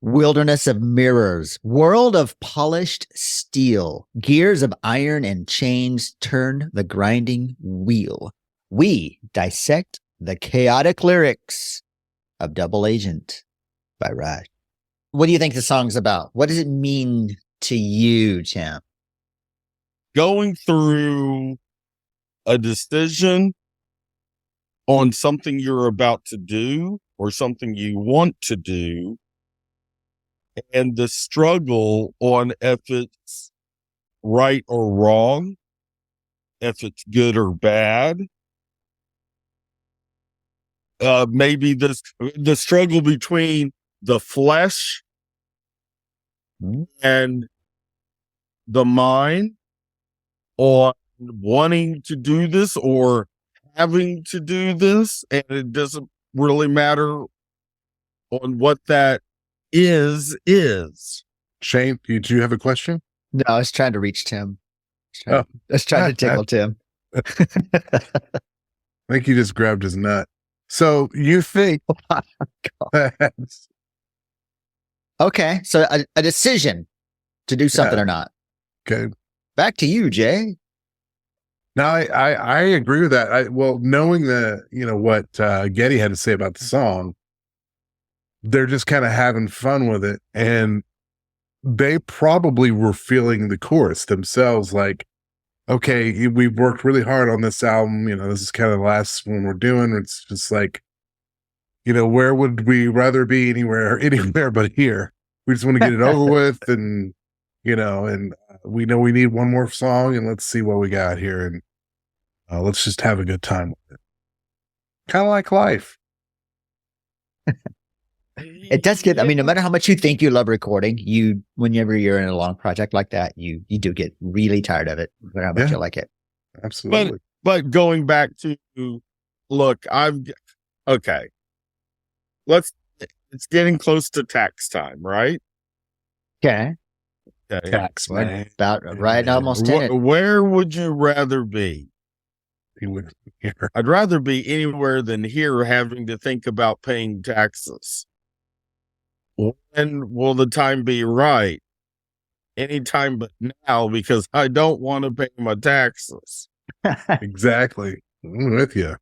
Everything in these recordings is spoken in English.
Wilderness of mirrors, world of polished steel, gears of iron and chains turn the grinding wheel. We dissect the chaotic lyrics of Double Agent by Rush. What do you think the song's about? What does it mean to you, Tim? Going through a decision on something you're about to do or something you want to do, and the struggle on if it's right or wrong, if it's good or bad. Maybe the struggle between the flesh and the mind on wanting to do this or having to do this, and it doesn't really matter on what that is. Shane, did you have a question? No, I was trying to reach Tim. I was trying to tickle Tim. I think he just grabbed his nut. So you think okay, so a decision to do something or not. Okay. Back to you, Jay. No, I agree with that. Well, knowing what Geddy had to say about the song, they're just kind of having fun with it, and they probably were feeling the chorus themselves. Like, okay, we've worked really hard on this album. This is kind of the last one we're doing. It's just like, where would we rather be anywhere but here? We just want to get it over with, and we know we need one more song, and let's see what we got here, and let's just have a good time with it. Kind of like life. It does get, no matter how much you think you love recording, whenever you're in a long project like that, you do get really tired of it, no matter how much you like it. Absolutely. But going back to, look, okay. It's getting close to tax time, right? Okay. Tax, man. About right, almost in it. Where would you rather be? Here. I'd rather be anywhere than here, having to think about paying taxes. When will the time be right? Anytime but now, because I don't want to pay my taxes. Exactly. I'm with you.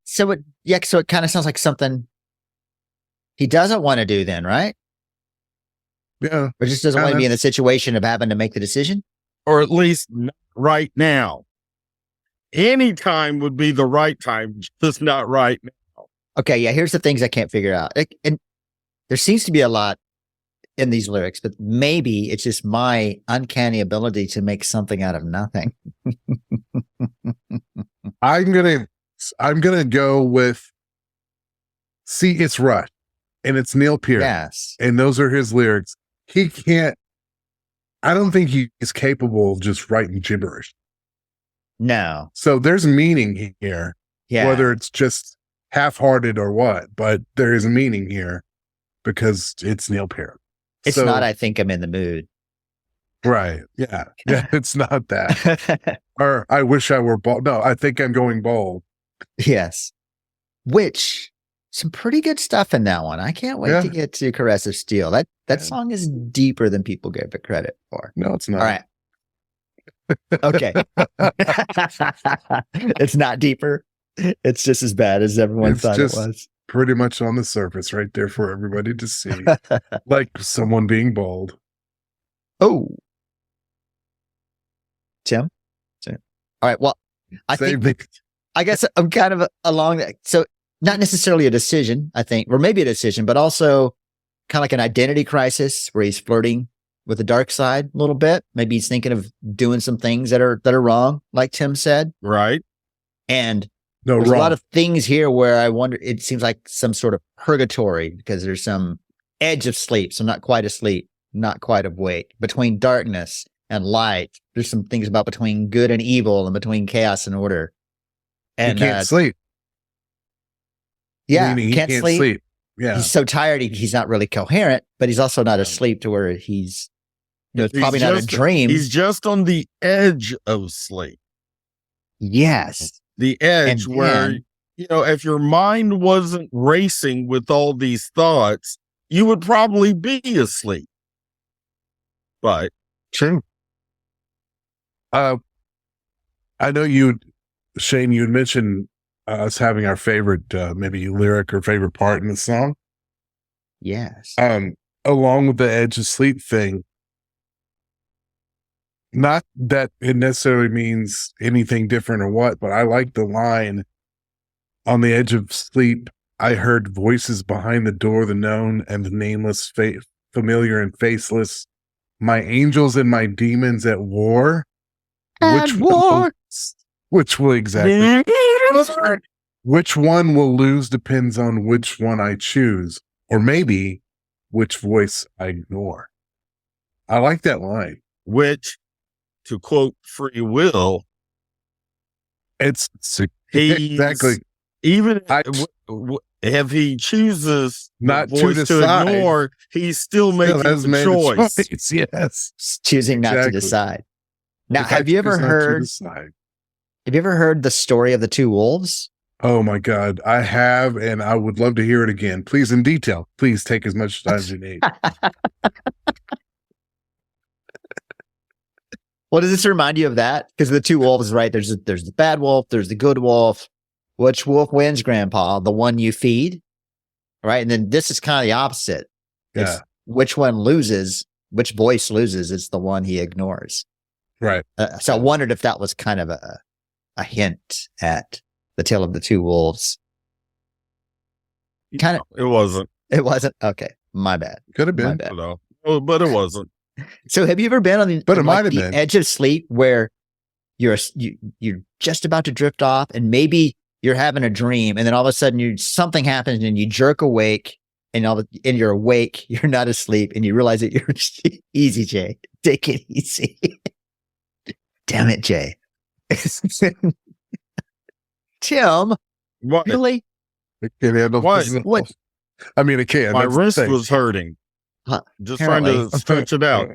So it kind of sounds like something he doesn't want to do then, right? Yeah. Or just doesn't want to be in the situation of having to make the decision? Or at least not right now. Any time would be the right time, just not right now. Okay, yeah, here's the things I can't figure out. And there seems to be a lot in these lyrics, but maybe it's just my uncanny ability to make something out of nothing. I'm gonna go with, see, it's Rush, and it's Neil Peart. Yes. And those are his lyrics. I don't think he's capable of just writing gibberish. No. So there's meaning here. Yeah. Whether it's just half-hearted or what, but there is a meaning here because it's Neil Peart. It's not, I think I'm in the mood. Right. Yeah. Yeah. It's not that. Or I wish I were bald. No, I think I'm going bald. Yes. Which, some pretty good stuff in that one. I can't wait to get to Caress of Steel. That song is deeper than people give it credit for. No, it's not. All right. Okay. It's not deeper. It's just as bad as everyone thought it was. Pretty much on the surface right there for everybody to see. Like someone being bald. Oh. Tim? All right. Well, I guess I'm kind of along that. So not necessarily a decision, I think, or maybe a decision, but also kind of like an identity crisis where he's flirting with the dark side a little bit. Maybe he's thinking of doing some things that are wrong, like Tim said. Right. And there's a lot of things here where I wonder, it seems like some sort of purgatory because there's some edge of sleep. So not quite asleep, not quite awake, between darkness and light. There's some things about between good and evil and between chaos and order. And he can't sleep. Yeah. Meaning he can't sleep. Yeah. He's so tired. He's not really coherent, but he's also not asleep to where it's probably not a dream. He's just on the edge of sleep. Yes. The edge where if your mind wasn't racing with all these thoughts, you would probably be asleep. But True. I know Shane, you had mentioned us having our favorite, maybe lyric or favorite part in the song. Yes. Along with the edge of sleep thing. Not that it necessarily means anything different or what, but I like the line, on the edge of sleep, I heard voices behind the door, the known and the nameless, familiar and faceless, my angels and my demons at war. Which will exactly. Which one will lose depends on which one I choose, or maybe which voice I ignore. I like that line. which, to quote Freewill, It's he's exactly. even if he chooses Not the to voice to decide. ignore, he's still making has the made choice. a choice. Yes. Choosing not to Exactly. decide. Now, If I have you ever choose not to heard? decide. Have you ever heard the story of the two wolves? Oh my God, I have, and I would love to hear it again. Please, in detail. Please take as much time as you need. Well, does this remind you of that? Because the two wolves, right? There's the bad wolf, there's the good wolf. Which wolf wins, Grandpa? The one you feed, right? And then this is kind of the opposite. Yeah, It's which one loses, which voice loses. It's the one he ignores. right. So I wondered if that was kind of a hint at the tale of the two wolves. Kind of. It wasn't. It wasn't. Okay, my bad. Could have My been. bad. No, but it wasn't. So have you ever been on the, But it on, might like, have the been. edge of sleep where you're just about to drift off, and maybe you're having a dream, and then all of a sudden something happens, and you jerk awake, and you're awake, you're not asleep, and you realize that you're easy, Jay. Take it easy. Damn it, Jay. Tim, What? really? It can't handle What? this. What? I mean, it can. My That's the wrist thing. was hurting. Huh, Just trying to apparently. stretch it out.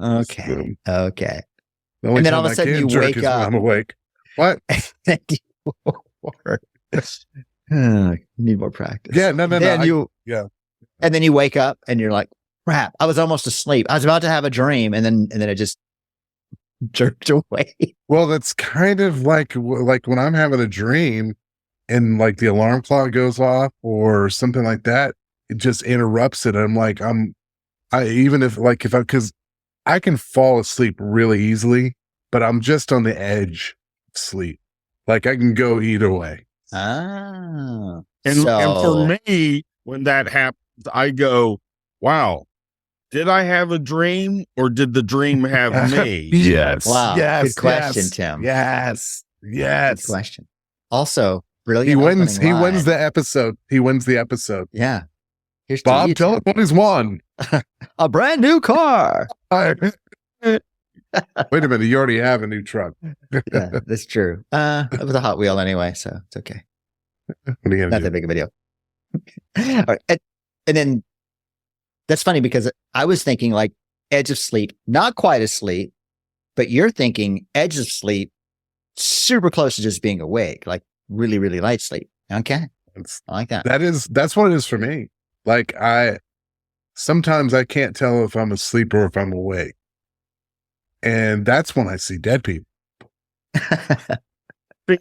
Okay. Okay. The only And then time all of a I sudden can you jerk wake is when up. I'm awake. What? You need more practice. Yeah, no. Then yeah. And then you wake up and you're like, crap, I was almost asleep. I was about to have a dream, and then it just jerked away. Well, that's kind of like when I'm having a dream and like the alarm clock goes off or something like that, it just interrupts it. I'm like, because I can fall asleep really easily, but I'm just on the edge of sleep. Like I can go either way. Ah. And for me, when that happens, I go, wow, did I have a dream or did the dream have me? Yes. Wow. Yes. Good question, yes, Tim. Yes. Yes. Good question. Also, brilliant. He wins. opening He wins line. the episode. He wins the episode. Yeah. Here's to Bob, you, tell Tim. him what he's won. A brand new car. Wait a minute. You already have a new truck. Yeah, that's true. It was a Hot Wheel anyway, so it's okay. What are you Not gonna that do? big of a deal. All right. And then that's funny because I was thinking like edge of sleep, not quite asleep, but you're thinking edge of sleep, super close to just being awake, like really, really light sleep. Okay. I like that. That's what it is for me. Like sometimes I can't tell if I'm asleep or if I'm awake. And that's when I see dead people.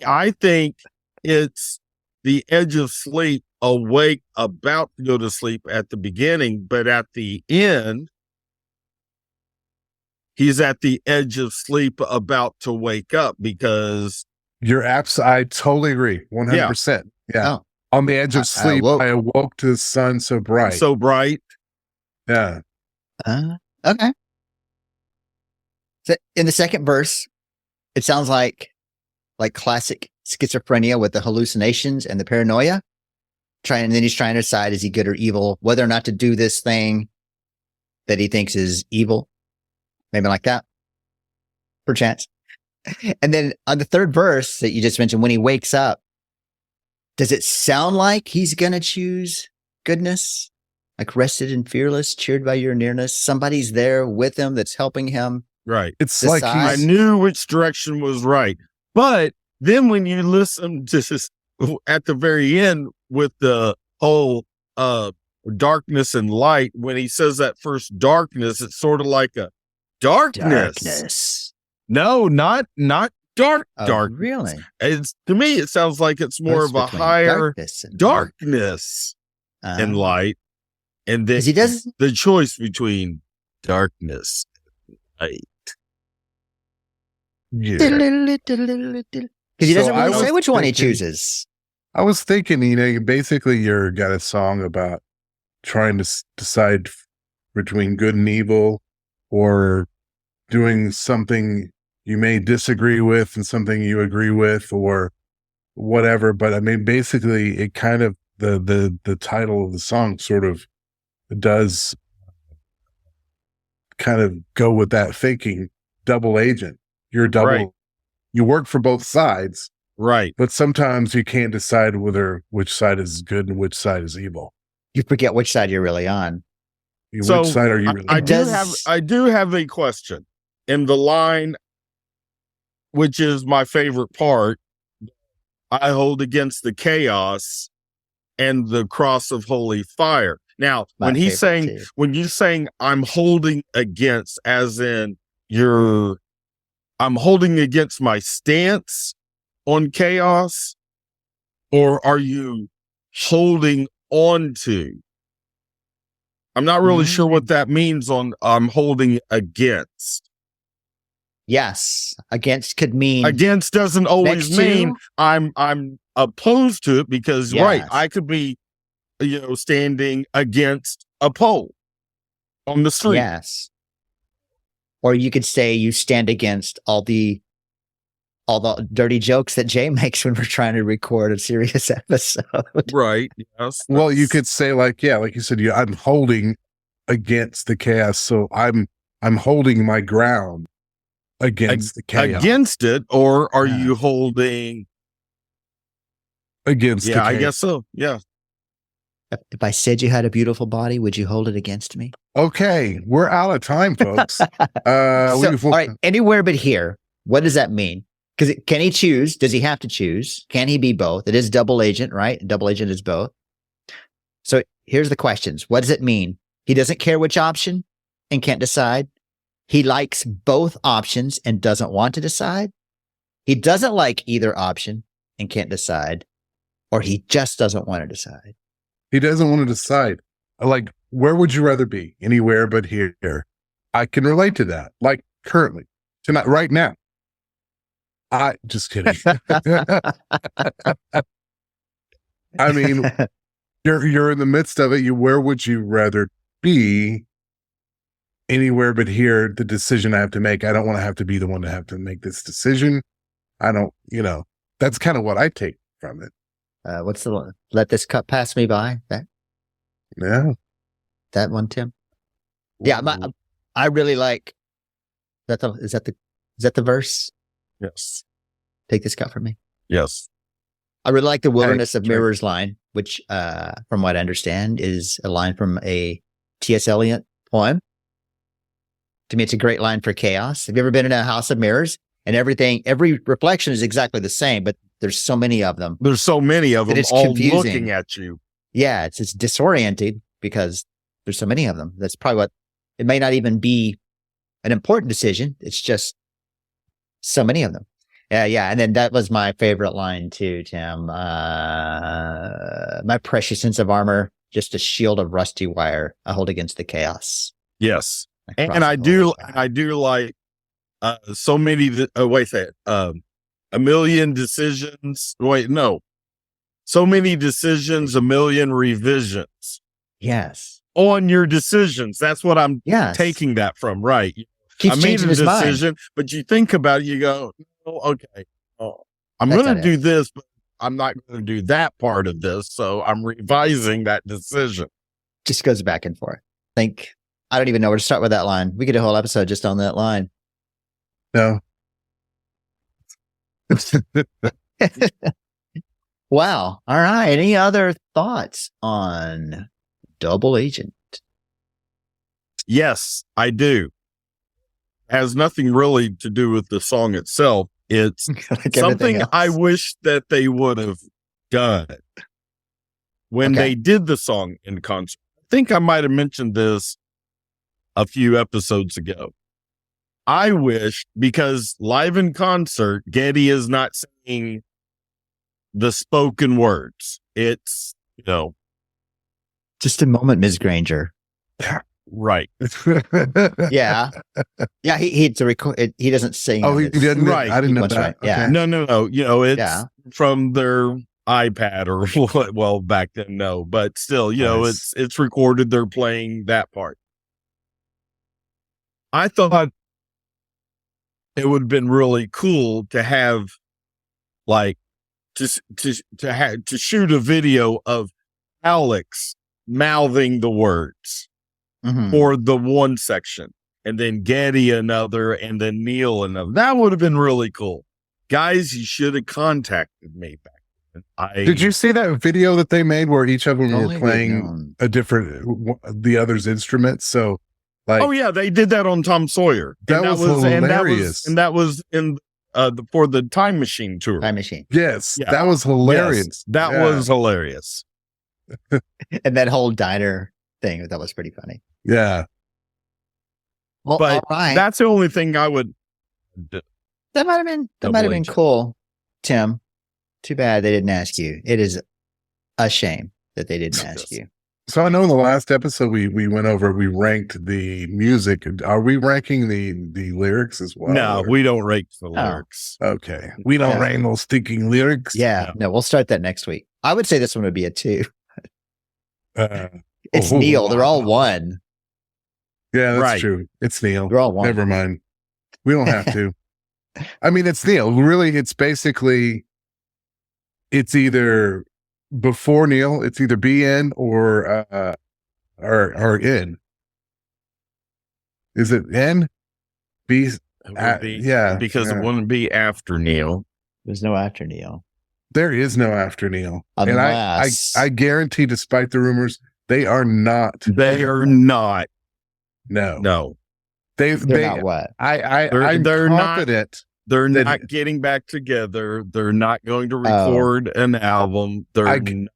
I think it's the edge of sleep, awake, about to go to sleep at the beginning, but at the end, he's at the edge of sleep about to wake up because I totally agree. 100%. Yeah. Oh. On the edge of sleep, I awoke to the sun so bright. so bright. Yeah. Okay. So in the second verse, it sounds like classic schizophrenia with the hallucinations and the paranoia. And then he's trying to decide, is he good or evil, whether or not to do this thing that he thinks is evil. Maybe like that, perchance. And then on the third verse that you just mentioned, when he wakes up, does it sound like he's going to choose goodness? Like rested and fearless, cheered by your nearness. Somebody's there with him that's helping him. Right. It's Decide. like I knew which direction was right. But then when you listen to at the very end with the whole darkness and light, when he says that first darkness, it's sort of like a darkness. No, not dark. Really? It's, to me, it sounds like it's more of a higher darkness and light. And then he does the choice between darkness and light. Yeah. Because he doesn't really say which one he chooses. I was thinking, basically you're got a song about trying to decide between good and evil, or doing something you may disagree with and something you agree with, or whatever. But I mean, basically it kind of, the title of the song sort of does kind of go with that thinking. Double agent. You're double. Right. You work for both sides. Right. But sometimes you can't decide which side is good and which side is evil. You forget which side you're really on. Which side are you really on? I do have a question. In the line, which is my favorite part, I hold against the chaos and the cross of holy fire. Now, when you saying I'm holding against, as in I'm holding against my stance on chaos, or are you holding on to? I'm not really sure what that means on I'm holding against. Yes. Against could mean against doesn't always mean I'm opposed to it, because right, I could be standing against a pole on the street. Yes. Or you could say you stand against all the dirty jokes that Jay makes when we're trying to record a serious episode. Right. Yes. Well, you could say like you said, I'm holding against the chaos. So I'm holding my ground against the chaos. Against it, or are you holding against the chaos? I guess so. Yeah. If I said you had a beautiful body, would you hold it against me? Okay, we're out of time, folks. All right, anywhere but here. What does that mean? Because can he choose? Does he have to choose? Can he be both? It is double agent, right? Double agent is both. So here's the questions. What does it mean? He doesn't care which option and can't decide. He likes both options and doesn't want to decide. He doesn't like either option and can't decide. Or he just doesn't want to decide. He doesn't want to decide. Like, where would you rather be? Anywhere but here. I can relate to that. Like currently, tonight, right now. I just kidding. I mean, you're in the midst of it. Where would you rather be? Anywhere but here. The decision I have to make. I don't want to have to be the one to have to make this decision. I don't. That's kind of what I take from it. What's the one? Let this cup pass me by. That one, Tim. Yeah, I really like. Is that the verse? Yes. Take this cup from me. Yes. I really like the wilderness of mirrors line, which, from what I understand, is a line from a T.S. Eliot poem. To me, it's a great line for chaos. Have you ever been in a house of mirrors? And every reflection is exactly the same, but there's so many of them. There's so many of them all confusing. Looking at you. Yeah, it's disorienting because there's so many of them. That's probably what it may not even be an important decision. It's just so many of them. Yeah. And then that was my favorite line too, Tim. My precious sense of armor, just a shield of rusty wire I hold against the chaos. Yes. And I do like so many, a million decisions. So many decisions, a million revisions. Yes. On your decisions. That's what I'm taking that from, right? Keeps I made a decision, mind. but you think about it, you go, okay, I'm going to do this, but I'm not going to do that part of this. So I'm revising that decision. Just goes back and forth. I don't even know where to start with that line. We could do a whole episode just on that line. No. Wow. All right. Any other thoughts on Double Agent? Yes, I do. Has nothing really to do with the song itself. It's like something I wish that they would have done when they did the song in concert. I think I might have mentioned this a few episodes ago. I wish, because live in concert, Geddy is not singing the spoken words. It's, Just a moment, Ms. Granger. right. Yeah. Yeah, he doesn't sing. Oh, he didn't? Right. I didn't know That's that. right. Yeah. Okay. No. It's from their iPad or well, back then, no. But still, Nice. it's recorded. They're playing that part. I thought it would have been really cool to have to shoot a video of Alex mouthing the words for the one section, and then Geddy another, and then Neil another. That would have been really cool. Guys, you should have contacted me back then. Did you see that video that they made where each of them were playing the otherher's instruments? So, oh yeah, they did that on Tom Sawyer. That was hilarious. And that was in for the Time Machine tour. Time Machine. Yes, that was hilarious. Yes, that was hilarious. And that whole diner thing, that was pretty funny. Yeah. Well, But all right. that's the only thing I would. That might have been cool, Tim. Too bad they didn't ask you. It is a shame that they didn't ask you. So I know in the last episode we ranked the music. Are we ranking the lyrics as well? No, we don't rank the lyrics. Okay. We don't rank those stinking lyrics. Yeah. No, we'll start that next week. I would say this one would be a 2. It's Oh, Neil. They're all wow. 1. Yeah, that's Right. true. It's Neil. They're all 1. Never mind. We don't have to. I mean, it's Neil. Really, it's basically, it's either before Neil, it's either BN or N. Is it N? B? It would be, because it wouldn't be after Neil. There's no after Neil. There is no after Neil. Unless... And I guarantee, despite the rumors, they are not. They are not. No. They're not what? I'm they're confident. They're not getting back together. They're not going to record an album. I'm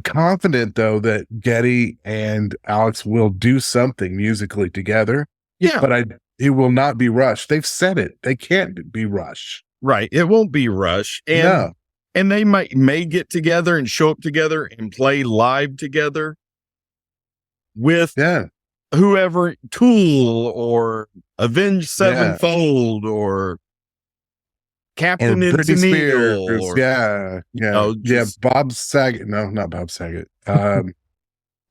confident, though, that Geddy and Alex will do something musically together. Yeah. But it will not be Rush. They've said it. They can't be Rush. Right. It won't be Rush. And they may get together and show up together and play live together with whoever, Tool or Avenged Sevenfold or Captain Britney Neil. Spears. Bob Saget. No, not Bob Saget.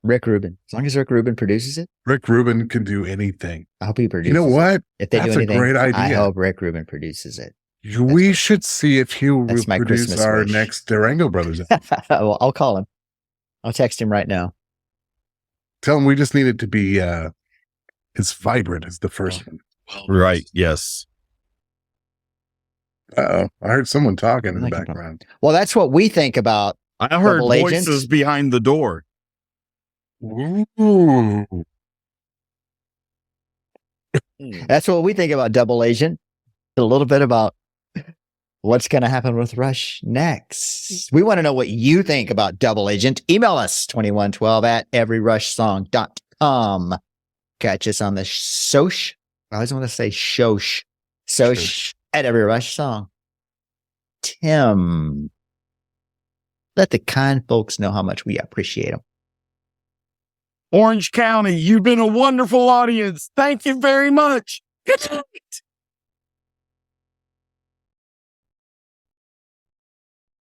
Rick Rubin. As long as Rick Rubin produces it. Rick Rubin can do anything. I hope he produces it. You know what? If they That's do anything, a great idea. I hope Rick Rubin produces it. We should see if he will produce Christmas our wish. next Durango Brothers. Well, I'll call him. I'll text him right now. Tell him we just need it to be as vibrant as the first one. Right. Yes. I heard someone talking in the background. Well, that's what we think about. I heard Double voices Agents. behind the door. Ooh. That's what we think about Double Agent. A little bit about what's going to happen with Rush next. We want to know what you think about Double Agent. Email us 2112@everyrushsong.com. Catch us on the Soch. I always want to say Shosh. Soch at Every Rush Song. Tim, let the kind folks know how much we appreciate them. Orange County, you've been a wonderful audience. Thank you very much. Good night.